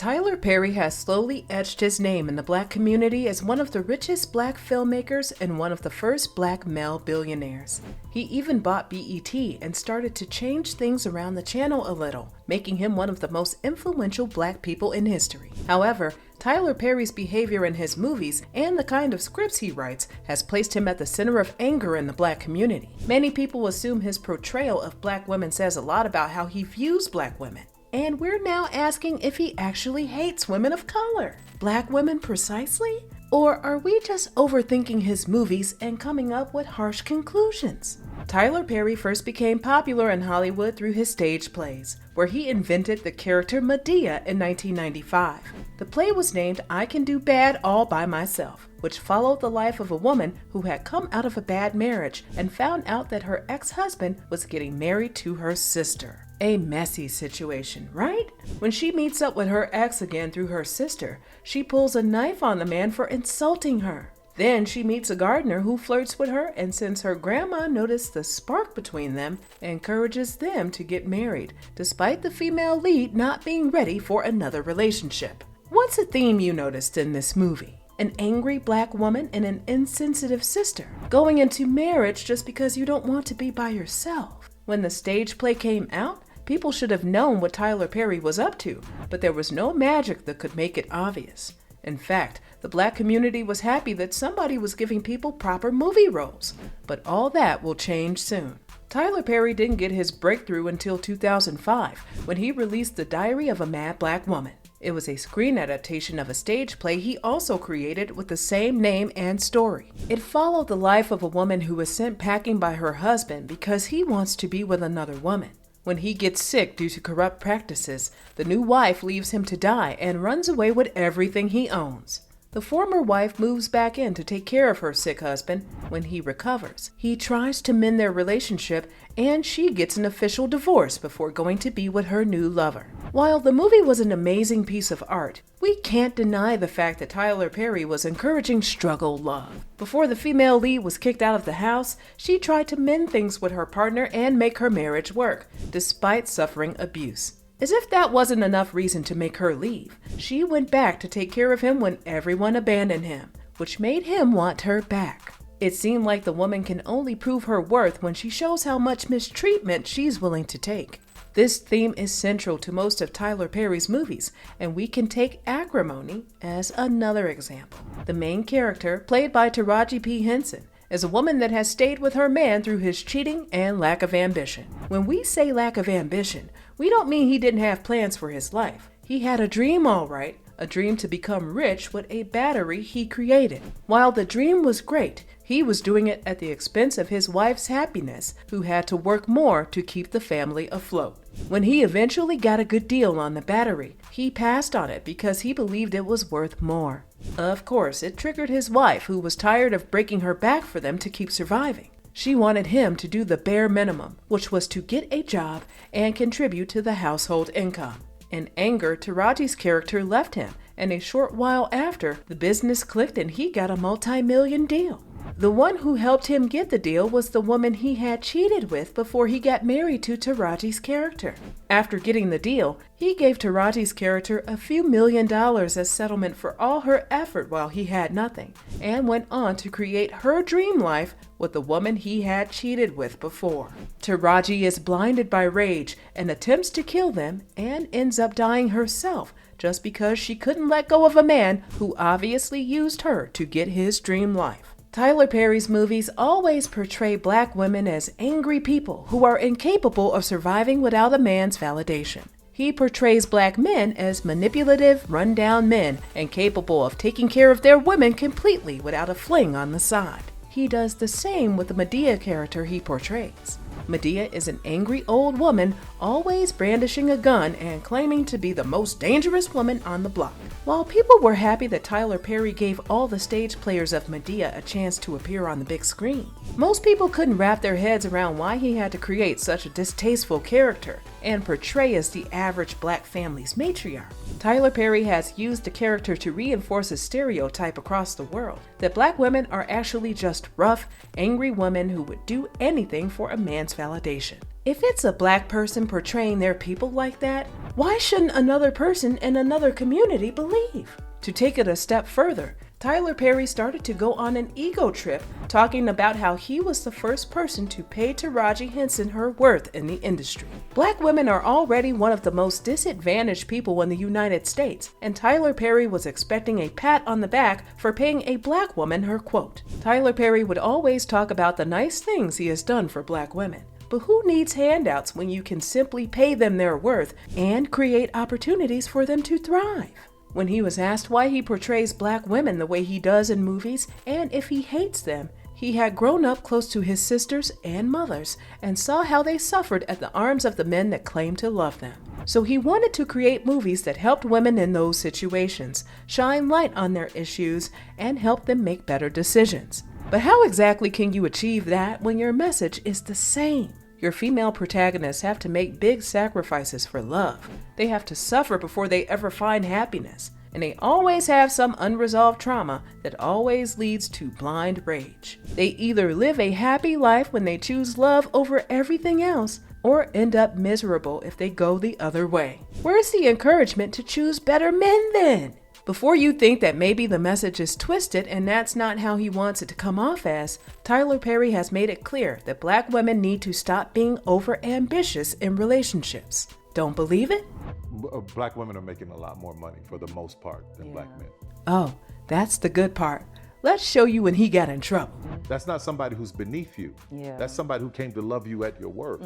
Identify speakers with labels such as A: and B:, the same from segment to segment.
A: Tyler Perry has slowly etched his name in the Black community as one of the richest Black filmmakers and one of the first Black male billionaires. He even bought BET and started to change things around the channel a little, making him one of the most influential Black people in history. However, Tyler Perry's behavior in his movies and the kind of scripts he writes has placed him at the center of anger in the Black community. Many people assume his portrayal of Black women says a lot about how he views Black women. And we're now asking if he actually hates women of color. Black women precisely? Or are we just overthinking his movies and coming up with harsh conclusions? Tyler Perry first became popular in Hollywood through his stage plays, where he invented the character Madea in 1995. The play was named I Can Do Bad All By Myself, which followed the life of a woman who had come out of a bad marriage and found out that her ex-husband was getting married to her sister. A messy situation, right? When she meets up with her ex again through her sister, she pulls a knife on the man for insulting her. Then she meets a gardener who flirts with her, and since her grandma noticed the spark between them, encourages them to get married, despite the female lead not being ready for another relationship. What's a theme you noticed in this movie? An angry Black woman and an insensitive sister, going into marriage just because you don't want to be by yourself. When the stage play came out, people should have known what Tyler Perry was up to, but there was no magic that could make it obvious. In fact, the Black community was happy that somebody was giving people proper movie roles, but all that will change soon. Tyler Perry didn't get his breakthrough until 2005, when he released The Diary of a Mad Black Woman. It was a screen adaptation of a stage play he also created with the same name and story. It followed the life of a woman who was sent packing by her husband because he wants to be with another woman. When he gets sick due to corrupt practices, the new wife leaves him to die and runs away with everything he owns. The former wife moves back in to take care of her sick husband. When he recovers, he tries to mend their relationship, and she gets an official divorce before going to be with her new lover. While the movie was an amazing piece of art, we can't deny the fact that Tyler Perry was encouraging struggle love. Before the female lead was kicked out of the house, she tried to mend things with her partner and make her marriage work, despite suffering abuse. As if that wasn't enough reason to make her leave, she went back to take care of him when everyone abandoned him, which made him want her back. It seemed like the woman can only prove her worth when she shows how much mistreatment she's willing to take. This theme is central to most of Tyler Perry's movies, and we can take Acrimony as another example. The main character, played by Taraji P. Henson, is a woman that has stayed with her man through his cheating and lack of ambition. When we say lack of ambition, we don't mean he didn't have plans for his life. He had a dream, all right, a dream to become rich with a battery he created. While the dream was great, he was doing it at the expense of his wife's happiness, who had to work more to keep the family afloat. When he eventually got a good deal on the battery, he passed on it because he believed it was worth more. Of course, it triggered his wife, who was tired of breaking her back for them to keep surviving. She wanted him to do the bare minimum, which was to get a job and contribute to the household income. In anger, Taraji's character left him, and a short while after, the business clicked and he got a multi-million deal. The one who helped him get the deal was the woman he had cheated with before he got married to Taraji's character. After getting the deal, he gave Taraji's character a few $1,000,000 as settlement for all her effort while he had nothing, and went on to create her dream life with the woman he had cheated with before. Taraji is blinded by rage and attempts to kill them, and ends up dying herself just because she couldn't let go of a man who obviously used her to get his dream life. Tyler Perry's movies always portray Black women as angry people who are incapable of surviving without a man's validation. He portrays Black men as manipulative, run-down men and capable of taking care of their women completely without a fling on the side. He does the same with the Madea character he portrays. Madea is an angry old woman, always brandishing a gun and claiming to be the most dangerous woman on the block. While people were happy that Tyler Perry gave all the stage players of Madea a chance to appear on the big screen, most people couldn't wrap their heads around why he had to create such a distasteful character and portray as the average Black family's matriarch. Tyler Perry has used the character to reinforce a stereotype across the world that Black women are actually just rough, angry women who would do anything for a man's validation. If it's a Black person portraying their people like that, Why shouldn't another person in another community believe? To take it a step further, Tyler Perry started to go on an ego trip, talking about how he was the first person to pay Taraji Henson her worth in the industry. Black women are already one of the most disadvantaged people in the United States, and Tyler Perry was expecting a pat on the back for paying a black woman her quote. Tyler Perry would always talk about the nice things he has done for black women. But who needs handouts when you can simply pay them their worth and create opportunities for them to thrive? When he was asked why he portrays black women the way he does in movies and if he hates them, he had grown up close to his sisters and mothers and saw how they suffered at the arms of the men that claimed to love them. So he wanted to create movies that helped women in those situations, shine light on their issues, and help them make better decisions. But how exactly can you achieve that when your message is the same? Your female protagonists have to make big sacrifices for love. They have to suffer before they ever find happiness. And they always have some unresolved trauma that always leads to blind rage. They either live a happy life when they choose love over everything else, or end up miserable if they go the other way. Where's the encouragement to choose better men then? Before you think that maybe the message is twisted and that's not how he wants it to come off as, Tyler Perry has made it clear that black women need to stop being over-ambitious in relationships. Don't believe it?
B: Black women are making a lot more money for the most part than black men.
A: Oh, that's the good part. Let's show you when he got in trouble.
B: That's not somebody who's beneath you. That's somebody who came to love you at your worth.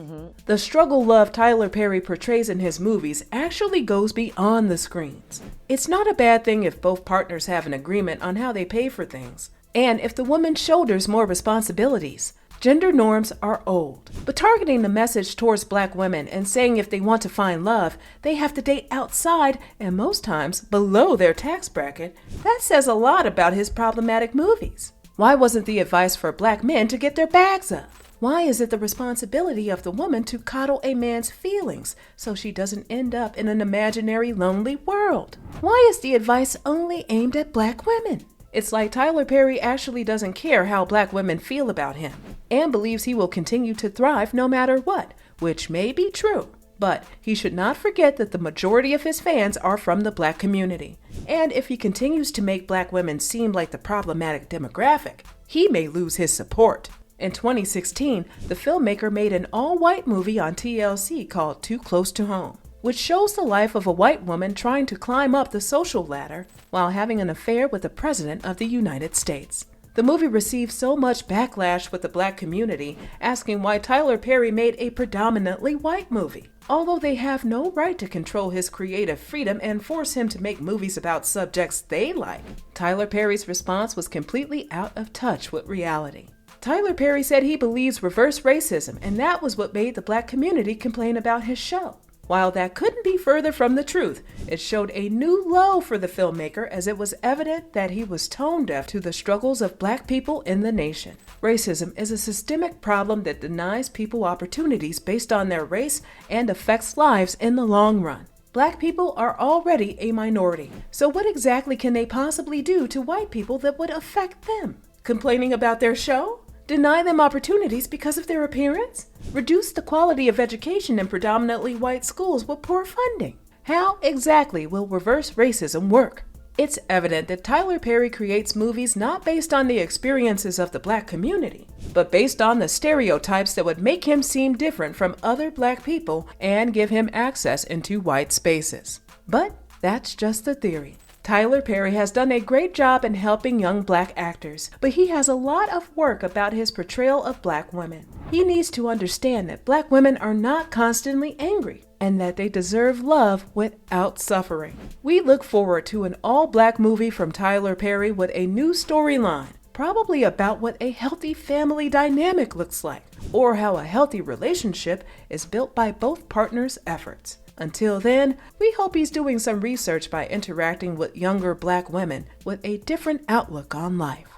A: The struggle love Tyler Perry portrays in his movies actually goes beyond the screens. It's not a bad thing if both partners have an agreement on how they pay for things, and if the woman shoulders more responsibilities. Gender norms are old, but targeting the message towards black women and saying if they want to find love, they have to date outside and most times below their tax bracket, that says a lot about his problematic movies. Why wasn't the advice for black men to get their bags up? Why is it the responsibility of the woman to coddle a man's feelings so she doesn't end up in an imaginary lonely world? Why is the advice only aimed at black women? It's like Tyler Perry actually doesn't care how black women feel about him and believes he will continue to thrive no matter what, which may be true. But he should not forget that the majority of his fans are from the black community. And if he continues to make black women seem like the problematic demographic, he may lose his support. In 2016, the filmmaker made an all-white movie on TLC called Too Close to Home, which shows the life of a white woman trying to climb up the social ladder while having an affair with the President of the United States. The movie received so much backlash with the black community, asking why Tyler Perry made a predominantly white movie. Although they have no right to control his creative freedom and force him to make movies about subjects they like, Tyler Perry's response was completely out of touch with reality. Tyler Perry said he believes reverse racism, and that was what made the black community complain about his show. While that couldn't be further from the truth, it showed a new low for the filmmaker as it was evident that he was tone deaf to the struggles of black people in the nation. Racism is a systemic problem that denies people opportunities based on their race and affects lives in the long run. Black people are already a minority, so what exactly can they possibly do to white people that would affect them? Complaining about their show? Deny them opportunities because of their appearance? Reduce the quality of education in predominantly white schools with poor funding? How exactly will reverse racism work? It's evident that Tyler Perry creates movies not based on the experiences of the black community, but based on the stereotypes that would make him seem different from other black people and give him access into white spaces. But that's just a theory. Tyler Perry has done a great job in helping young black actors, but he has a lot of work about his portrayal of black women. He needs to understand that black women are not constantly angry and that they deserve love without suffering. We look forward to an all-black movie from Tyler Perry with a new storyline, probably about what a healthy family dynamic looks like, or how a healthy relationship is built by both partners' efforts. Until then, we hope he's doing some research by interacting with younger black women with a different outlook on life.